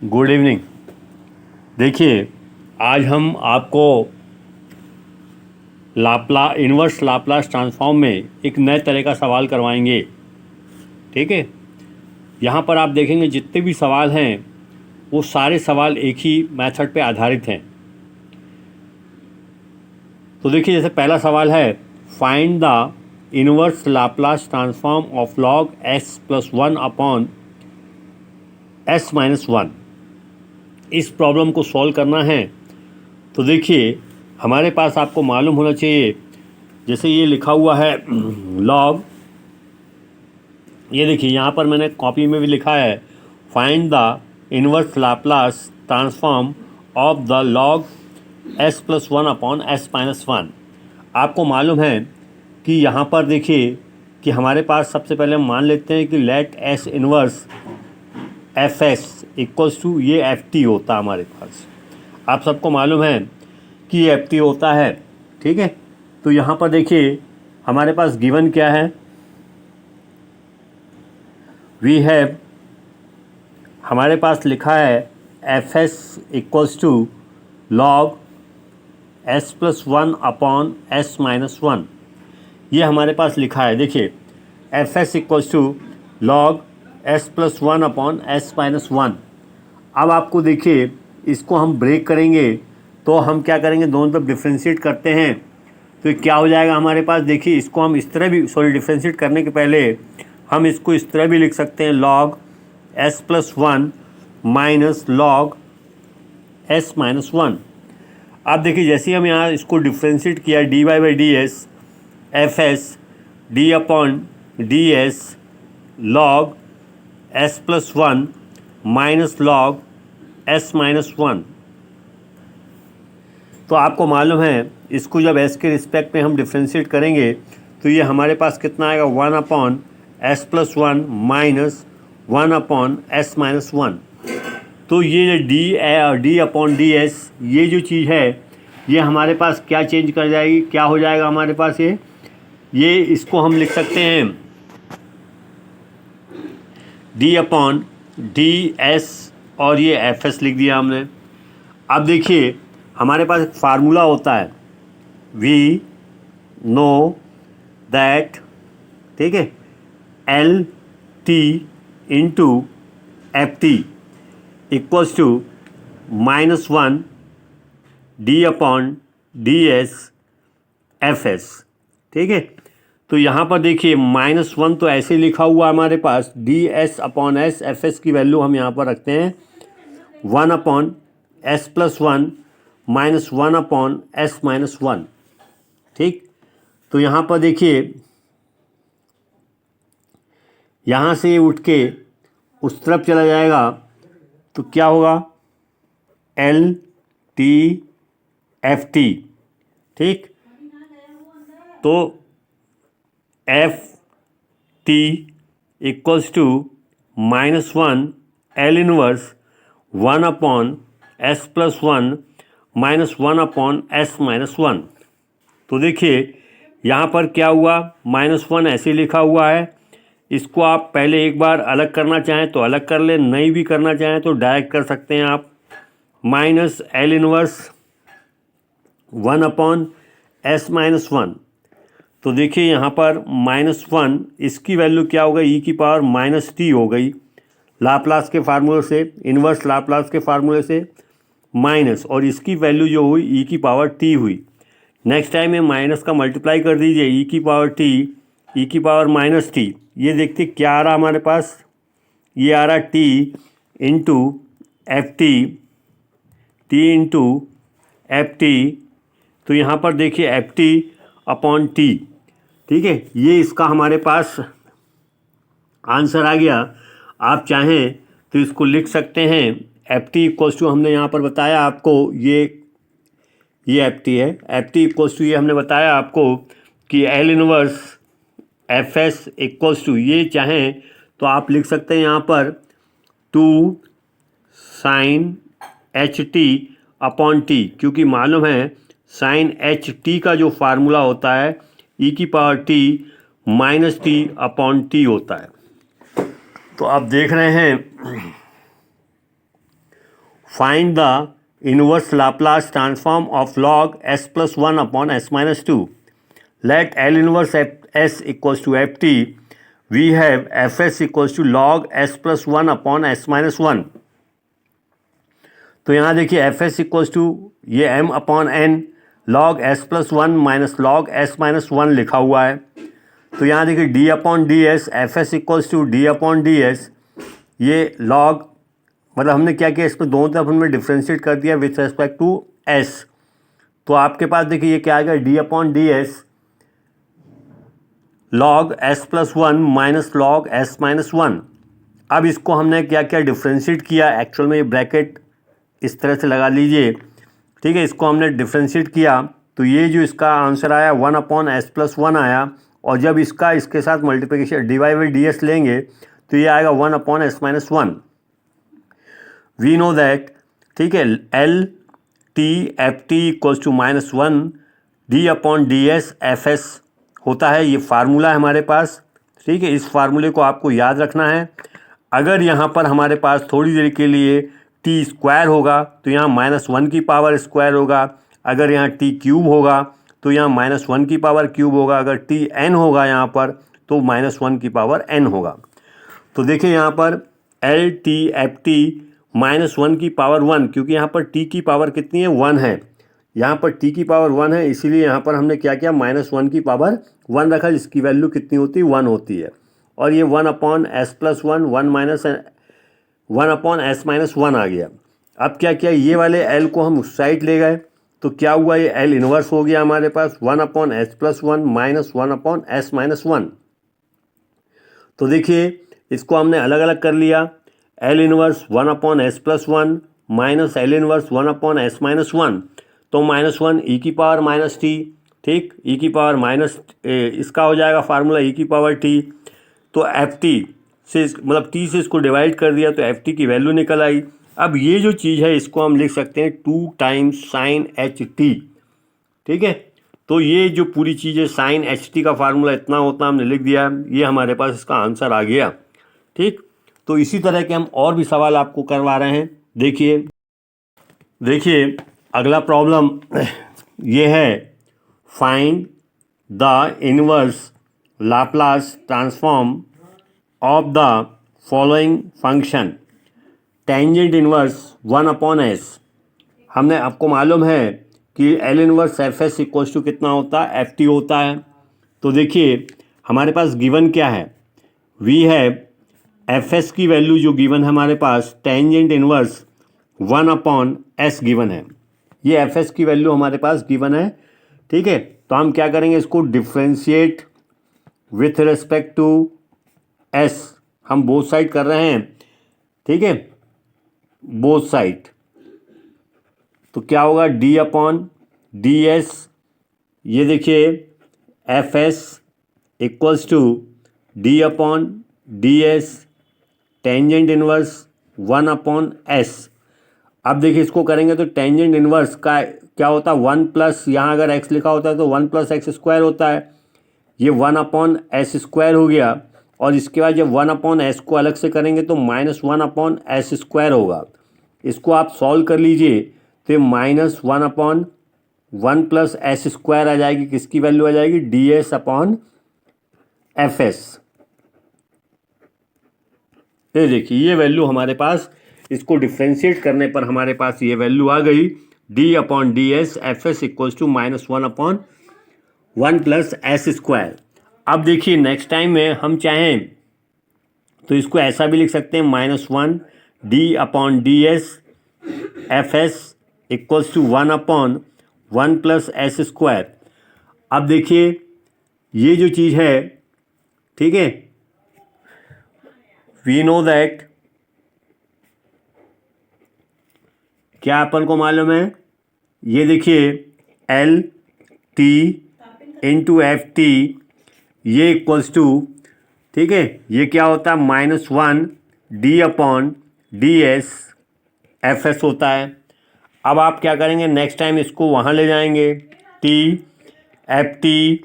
Good evening. देखिए, आज हम आपको इन्वर्स लाप्लास ट्रांसफॉर्म में एक नए तरह का सवाल करवाएंगे। ठीक है, यहाँ पर आप देखेंगे जितने भी सवाल हैं वो सारे सवाल एक ही मेथड पे आधारित हैं। तो देखिए, जैसे पहला सवाल है, find the inverse Laplace transform of log S plus one upon S minus one. इस प्रॉब्लम को सॉल्व करना है। तो देखिए, हमारे पास आपको मालूम होना चाहिए, जैसे ये लिखा हुआ है लॉग, ये देखिए यहाँ पर मैंने कॉपी में भी लिखा है, find the inverse Laplace transform of the log S plus one upon S minus one. आपको मालूम है कि यहाँ पर देखिए कि हमारे पास सबसे पहले हम मान लेते हैं कि let S inverse F S equals to ये एफ टी होता है हमारे पास। आप सबको मालूम है कि ये एफ टी होता है। ठीक है, तो यहाँ पर देखिए हमारे पास गिवन क्या है, वी हैव, हमारे पास लिखा है F S equals to log S plus one upon S minus one. ये हमारे पास लिखा है। देखिए, F S equals to log S plus one upon S minus one. अब आपको देखिए, इसको हम ब्रेक करेंगे तो हम क्या करेंगे, दोनों तरफ डिफ्रेंशिएट करते हैं तो ये क्या हो जाएगा हमारे पास। देखिए, इसको हम इस तरह भी, डिफ्रेंशिएट करने के पहले हम इसको इस तरह भी लिख सकते हैं, log S plus one minus log S minus one. अब देखिए, जैसे ही हम यहाँ इसको डिफ्रेंशिएट किया, D Y by D S F S D upon D S log S plus one minus log S minus one. तो आपको मालूम है, इसको जब एस के रिस्पेक्ट में हम डिफ्रेंशिएट करेंगे तो ये हमारे पास कितना आएगा, one upon S plus one minus one upon S minus one. तो ये डी अपॉन डी एस, ये जो चीज़ है ये हमारे पास क्या चेंज कर जाएगी, क्या हो जाएगा हमारे पास, ये इसको हम लिख सकते हैं डी अपॉन डी एस और ये एफ एस लिख दिया हमने। अब देखिए, हमारे पास एक फार्मूला होता है, वी नो दैट, ठीक है, L T into F T equals to minus one D upon D S F S. ठीक है, तो यहाँ पर देखिए माइनस वन तो ऐसे लिखा हुआ है हमारे पास, D S upon S F S की वैल्यू हम यहाँ पर रखते हैं one upon S plus one minus one upon S minus one. ठीक, तो यहाँ पर देखिए, यहाँ से उठ के उस तरफ चला जाएगा तो क्या होगा, एल टी एफ टी। ठीक, तो F T equals to minus one L inverse one upon S plus one minus one upon S minus one. तो देखिए यहाँ पर क्या हुआ, माइनस वन ऐसे लिखा हुआ है, इसको आप पहले एक बार अलग करना चाहें तो अलग कर लें, नहीं भी करना चाहें तो डायरेक्ट कर सकते हैं आप, minus L inverse one upon S minus one. तो देखिए यहाँ पर माइनस वन, इसकी वैल्यू क्या हो गई, ई की पावर माइनस टी हो गई लाप्लास के फार्मूले से, इन्वर्स लाप्लास के फार्मूले से माइनस, और इसकी वैल्यू जो हुई ई की पावर टी हुई। नेक्स्ट टाइम ये माइनस का मल्टीप्लाई कर दीजिए, ई की पावर टी, ई की पावर माइनस टी, ये देखते क्या आ रहा हमारे पास, ये आ रहा T into F T, T into F T. तो यहाँ पर देखिए एफ टी अपॉन टी। ठीक है, ये इसका हमारे पास आंसर आ गया। आप चाहें तो इसको लिख सकते हैं, एफ टी इक्वल्स टू, हमने यहाँ पर बताया आपको, ये एफ टी है, एफ टी इक्वल्स टू, ये हमने बताया आपको कि L inverse F S equals to, ये चाहें तो आप लिख सकते हैं यहाँ पर two sine H T upon T, क्योंकि मालूम है साइन एच टी का जो फार्मूला होता है ई की power T minus T upon T होता है। तो आप देख रहे हैं find the inverse Laplace transform of log s plus 1 upon s minus 2. Let L inverse s equals to ft. We have fs equals to log s plus 1 upon s minus 1. तो यहाँ देखिए fs इक्वल्स टू ये m upon n log s plus 1 minus log s minus 1 लिखा हुआ है. तो यहाँ देखिए d upon D S, fs equals to d upon D S, ये log मतलब हमने क्या किया, इसमें दोनों तरफ हमने डिफ्रेंशिएट कर दिया विथ रेस्पेक्ट टू s. तो आपके पास देखिए ये क्या आ गया, d upon D S log s plus 1 minus log s minus 1. अब इसको हमने क्या क्या डिफ्रेंशिएट किया, एक्चुअल में ये ब्रैकेट इस तरह से लगा लीजिए, ठीक है. इसको हमने डिफ्रेंशिएट किया तो ये जो इसका आंसर आया 1 अपॉन एस प्लस 1 आया. और जब इसका इसके साथ multiplication D Y by D S लेंगे तो ये आएगा 1 upon S minus 1. We know that, ठीक है, L T F T equals to minus 1 D upon D S F S होता है. ये फार्मूला है हमारे पास, ठीक है. इस फार्मूले को आपको याद रखना है. अगर यहाँ पर हमारे पास थोड़ी देर के लिए टी स्क्वायर होगा तो यहाँ माइनस 1 की पावर स्क्वायर होगा. अगर यहाँ टी क्यूब होगा तो यहाँ माइनस 1 की पावर क्यूब होगा. अगर टी एन होगा यहाँ पर तो माइनस 1 की पावर एन होगा. तो देखिए यहाँ पर L T F T minus 1 की पावर 1, क्योंकि यहाँ पर टी की पावर कितनी है, 1 है. यहाँ पर टी की पावर 1 है, इसीलिए यहाँ पर हमने क्या किया, माइनस 1 की पावर 1 रखा, जिसकी वैल्यू कितनी होती है, 1 होती है. और ये 1 upon S plus 1 1 minus 1 upon S minus 1 आ गया. अब क्या किया, ये वाले एल को हम उस साइड ले गए तो क्या हुआ, ये एल इन्वर्स हो गया हमारे पास 1 upon S plus 1 minus 1 upon S minus 1. तो देखिए इसको हमने अलग अलग कर लिया. L inverse 1 upon S plus 1 minus L inverse 1 upon S minus 1. तो माइनस 1 ई की पावर माइनस टी, ठीक, ई की पावर माइनस इसका हो जाएगा फार्मूला ई की पावर टी. तो एफ टी से मतलब टी से इसको डिवाइड कर दिया तो एफ टी की वैल्यू निकल आई. अब ये जो चीज़ है इसको हम लिख सकते हैं 2 टाइम्स साइन एच टी, ठीक है. तो ये जो पूरी चीज़ है साइन एच टी का फार्मूला इतना होता हमने लिख दिया, ये हमारे पास इसका आंसर आ गया, ठीक. तो इसी तरह के हम और भी सवाल आपको करवा रहे हैं. देखिए अगला प्रॉब्लम ये है, find the inverse Laplace transform of the following function. Tangent inverse 1 upon S. हमने आपको मालूम है कि L inverse F S equals to कितना होता है, एफ टी होता है. तो देखिए हमारे पास गिवन क्या है, वी हैव एफ एस की वैल्यू जो गिवन है हमारे पास, tangent inverse 1 upon S given है. ये एफ एस की वैल्यू हमारे पास गिवन है, ठीक है. तो हम क्या करेंगे, इसको differentiate with respect to S. हम बोथ साइड कर रहे हैं, ठीक है, बोथ साइड. तो क्या होगा, डी अपॉन डी एस, ये देखिए F S equals to D upon D S tangent inverse 1 upon S. अब देखिए इसको करेंगे तो टेंजेंट इनवर्स का क्या होता है, 1 प्लस, यहाँ अगर x लिखा होता है तो 1 प्लस एक्स स्क्वायर होता है. ये 1 अपॉन एस स्क्वायर हो गया. और इसके बाद जब 1 अपॉन एस को अलग से करेंगे तो माइनस 1 अपॉन एस स्क्वायर होगा. इसको आप सॉल्व कर लीजिए तो ये minus 1 upon 1 plus S square आ जाएगी. किसकी वैल्यू आ जाएगी, D S upon F S. ये देखिए ये वैल्यू हमारे पास, इसको डिफ्रेंशिएट करने पर हमारे पास ये वैल्यू आ गई, D upon D S F S equals to minus 1 upon 1 plus S square. अब देखिए नेक्स्ट टाइम में हम चाहें तो इसको ऐसा भी लिख सकते हैं, minus 1 D upon D S F S equals to 1 upon 1 plus S square. अब देखिए ये जो चीज़ है, ठीक है, वी नो दैट, क्या अपन को मालूम है, ये देखिए L T into F T ये इक्वल्स टू, ठीक है, ये क्या होता है, minus 1 D upon D S F S होता है. अब आप क्या करेंगे, नेक्स्ट टाइम इसको वहाँ ले जाएंगे, T F T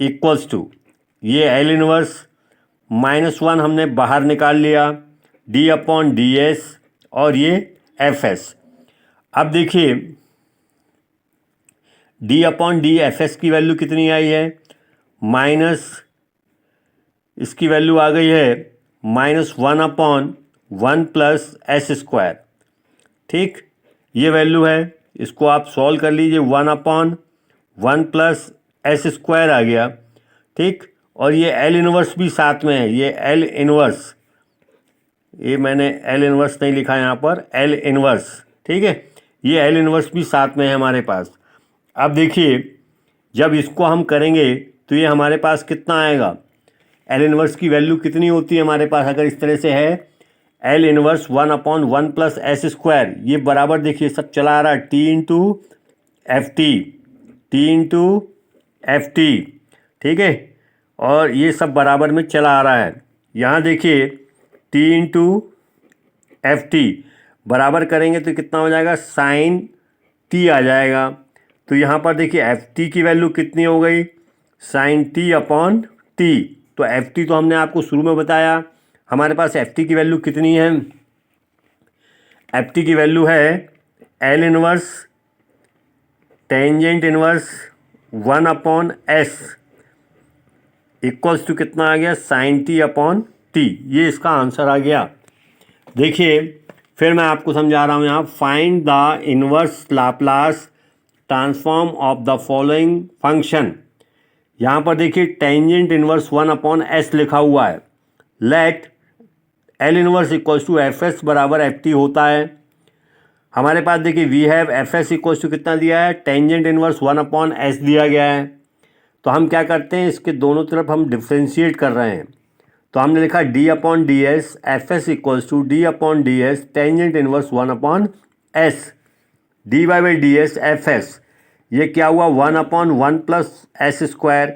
equals to ये एल इनवर्स माइनस 1 हमने बाहर निकाल लिया, डी अपॉन डी एस, और ये एफ एस। अब देखिए D upon D F S की वैल्यू कितनी आई है, माइनस इसकी वैल्यू आ गई है -1/1 प्लस एस स्क्वायर। ठीक, ये वैल्यू है, इसको आप सॉल्व कर लीजिए, 1/1 प्लस एस स्क्वायर आ गया। ठीक, और ये एल इनवर्स भी साथ में है, ये एल इनवर्स, ये मैंने एल इनवर्स नहीं लिखा यहाँ पर, एल इनवर्स। ठीक है, ये एल इनवर्स भी साथ में है हमारे पास। अब देखिए जब इसको हम करेंगे तो ये हमारे पास कितना आएगा, एल इनवर्स की वैल्यू कितनी होती है हमारे पास अगर इस तरह से है, L inverse 1/1 plus S square, ये बराबर देखिए सब चला आ रहा है T into F T, T into F T. ठीक है, और ये सब बराबर में चला आ रहा है। यहाँ देखिए टी इंटू एफ टी बराबर करेंगे तो कितना हो जाएगा, साइन टी आ जाएगा। तो यहाँ पर देखिए एफ टी की वैल्यू कितनी हो गई, साइन टी अपॉन टी। तो एफ टी तो हमने आपको शुरू में बताया, हमारे पास एफ टी की वैल्यू कितनी है, एफ टी की वैल्यू है L inverse tangent inverse 1/s equals to कितना आ गया, साइन टी अपॉन टी। ये इसका आंसर आ गया। देखिए फिर मैं आपको समझा रहा हूँ यहाँ, find the inverse Laplace transform of the following function. यहाँ पर देखिए टेंजेंट इनवर्स 1/s लिखा हुआ है, let L inverse equals to F S बराबर एफ टी होता है। हमारे पास देखिए we have F S equals to कितना दिया है, टेंजेंट इनवर्स 1/s दिया गया है। तो हम क्या करते हैं, इसके दोनों तरफ हम डिफ्रेंशिएट कर रहे हैं। तो हमने लिखा D upon D S F S equals to D upon D S tangent inverse 1/s, D Y by D S F S, ये क्या हुआ 1/1 प्लस एस स्क्वायर।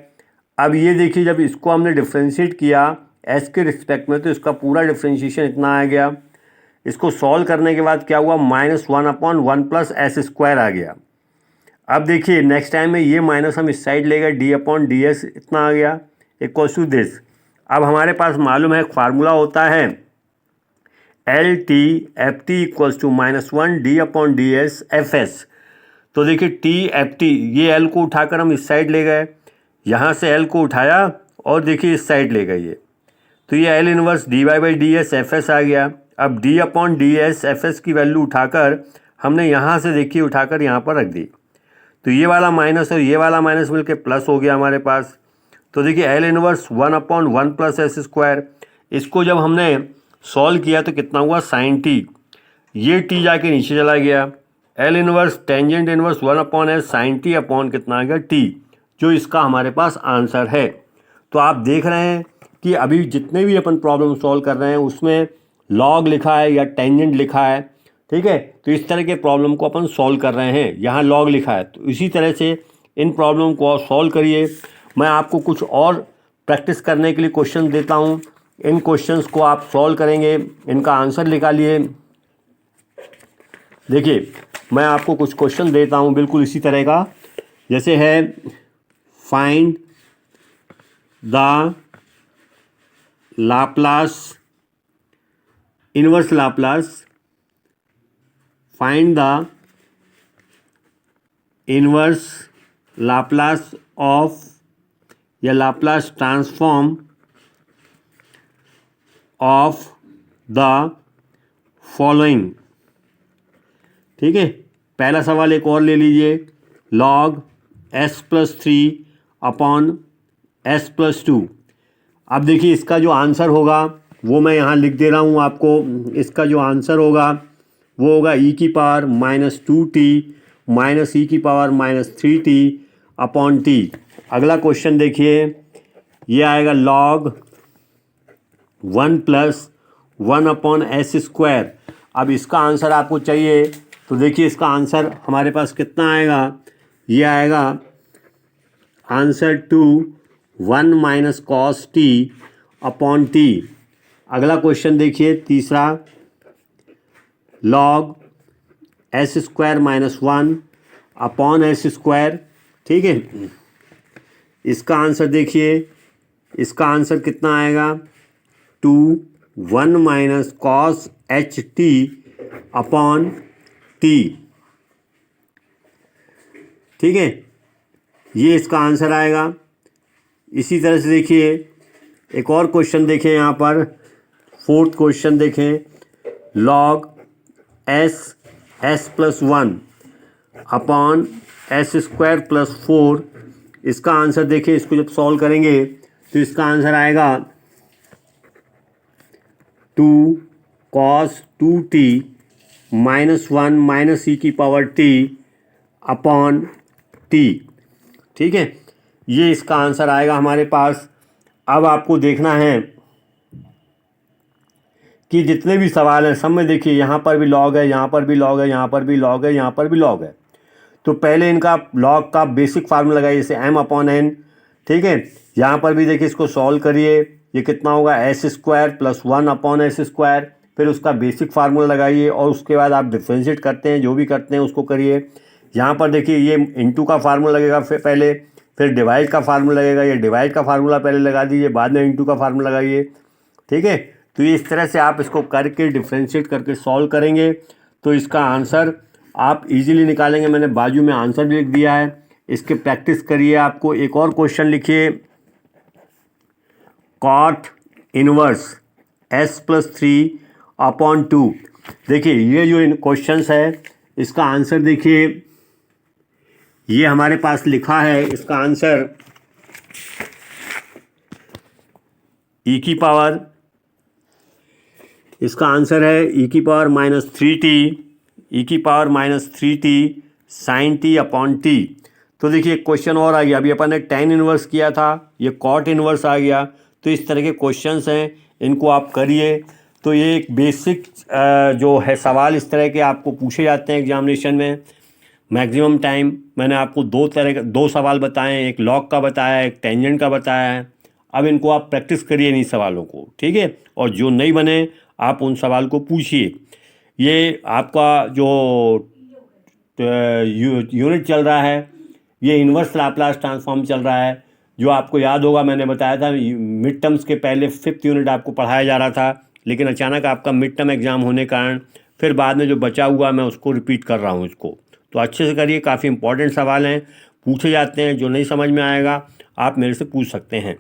अब ये देखिए जब इसको हमने डिफ्रेंशिएट किया एस के रिस्पेक्ट में तो इसका पूरा डिफ्रेंशिएशन इतना आ गया। इसको सॉल्व करने के बाद क्या हुआ, -1/1 प्लस एस स्क्वायर आ गया। अब देखिए नेक्स्ट टाइम में ये माइनस हम इस साइड ले गए, डी अपॉन डी एस इतना आ गया इक्वल्स टू दिस। अब हमारे पास मालूम है फार्मूला होता है L T F T equals to -1 D upon D S F S. तो देखिए टी एफ टी, ये एल को उठाकर हम इस साइड ले गए, यहाँ से एल को उठाया और देखिए इस साइड ले गए ये, तो ये L inverse D Y by D S F S आ गया। अब D upon D S F S की वैल्यू उठाकर हमने यहाँ से देखिए उठाकर यहाँ पर रख दी, तो ये वाला माइनस और ये वाला माइनस मिलके प्लस हो गया हमारे पास। तो देखिए L inverse 1/1 plus S square, इसको जब हमने सॉल्व किया तो कितना हुआ, साइन टी, ये टी जाके नीचे चला गया, L inverse tangent inverse 1/s sine T upon कितना आ गया टी, जो इसका हमारे पास आंसर है। तो आप देख रहे हैं कि अभी जितने भी अपन प्रॉब्लम सॉल्व कर रहे हैं उसमें लॉग लिखा है या टेंजेंट लिखा है। ठीक है, तो इस तरह के प्रॉब्लम को अपन सॉल्व कर रहे हैं, यहाँ लॉग लिखा है, तो इसी तरह से इन प्रॉब्लम को सॉल्व करिए। मैं आपको कुछ और प्रैक्टिस करने के लिए क्वेश्चन देता हूँ, इन क्वेश्चंस को आप सॉल्व करेंगे, इनका आंसर निकालिए। देखिए मैं आपको कुछ क्वेश्चन देता हूँ बिल्कुल इसी तरह का, जैसे है find the Laplace inverse Laplace, find the inverse Laplace of या Laplace transform of the following. ठीक है, पहला सवाल एक और ले लीजिए, लॉग s+3 अपॉन s+2। अब देखिए इसका जो आंसर होगा वो मैं यहाँ लिख दे रहा हूँ आपको, इसका जो आंसर होगा वो होगा e⁻⁻2t minus e⁻⁻3t upon t। अगला क्वेश्चन देखिए, ये आएगा log 1 + 1/s स्क्वायर। अब इसका आंसर आपको चाहिए तो देखिए इसका आंसर हमारे पास कितना आएगा, ये आएगा answer 1 - cos t upon t। अगला क्वेश्चन देखिए तीसरा, log s² - 1 upon s square. ठीक है, इसका आंसर देखिए, इसका आंसर कितना आएगा, 1 - cos ht अपॉन टी। ठीक है, ये इसका आंसर आएगा। इसी तरह से देखिए एक और क्वेश्चन देखें यहाँ पर, फोर्थ क्वेश्चन देखें, लॉग s+1 अपॉन s² + 4। इसका आंसर देखिए, इसको जब सॉल्व करेंगे तो इसका आंसर आएगा 2 cos 2t -1 -e⁻t upon t। ठीक है, ये इसका आंसर आएगा हमारे पास। अब आपको देखना है कि जितने भी सवाल हैं सब में देखिए यहाँ पर भी लॉग है, यहाँ पर भी लॉग है, यहाँ पर भी लॉग है, यहाँ पर भी लॉग है। तो पहले इनका लॉग का बेसिक फार्मूला लगाइए, जैसे m/n। ठीक है, यहाँ पर भी देखिए, इसको सॉल्व करिए, ये कितना होगा s² + 1 अपॉन s²। फिर उसका बेसिक फार्मूला लगाइए और उसके बाद आप डिफ्रेंशिएट करते हैं, जो भी करते हैं उसको करिए। यहाँ पर देखिए ये इंटू का फार्मूला लगेगा पहले, फिर डिवाइड का फार्मूला लगेगा, ये डिवाइड का फार्मूला पहले लगा दीजिए, बाद में इंटू का फार्मूला लगाइए। ठीक है, तो ये इस तरह से आप इसको करके डिफ्रेंशिएट करके सॉल्व करेंगे तो इसका आंसर आप इजीली निकालेंगे। मैंने बाजू में आंसर भी लिख दिया है, इसके प्रैक्टिस करिए। आपको एक और क्वेश्चन लिखिए, कॉट इनवर्स s+3 अपॉन 2। देखिए ये जो क्वेश्चंस है इसका आंसर देखिए, ये हमारे पास लिखा है, इसका आंसर इसका आंसर है e⁻−3t sin t upon t। तो देखिए क्वेश्चन और आ गया, अभी अपन ने tan इनवर्स किया था, ये cot इनवर्स आ गया। तो इस तरह के क्वेश्चंस हैं, इनको आप करिए। तो ये एक बेसिक जो है सवाल इस तरह के आपको पूछे जाते हैं एग्जामिनेशन में। मैक्सिमम टाइम मैंने आपको दो सवाल बताए हैं, एक लॉग का बताया है, एक टेंजेंट का बताया है। अब इनको आप प्रैक्टिस करिए इन सवालों को, ठीक है। और जो नहीं बने आप उन सवाल को पूछिए। ये आपका जो यूनिट चल रहा है, ये इन्वर्स लाप्लास ट्रांसफॉर्म चल रहा है। जो आपको याद होगा मैंने बताया था मिड टर्म्स के पहले 5th यूनिट आपको पढ़ाया जा रहा था, लेकिन अचानक आपका मिड टर्म एग्ज़ाम होने के कारण फिर बाद में जो बचा हुआ मैं उसको रिपीट कर रहा हूँ इसको। तो अच्छे से करिए, काफ़ी इंपॉर्टेंट सवाल हैं, पूछे जाते हैं। जो नहीं समझ में आएगा आप मेरे से पूछ सकते हैं।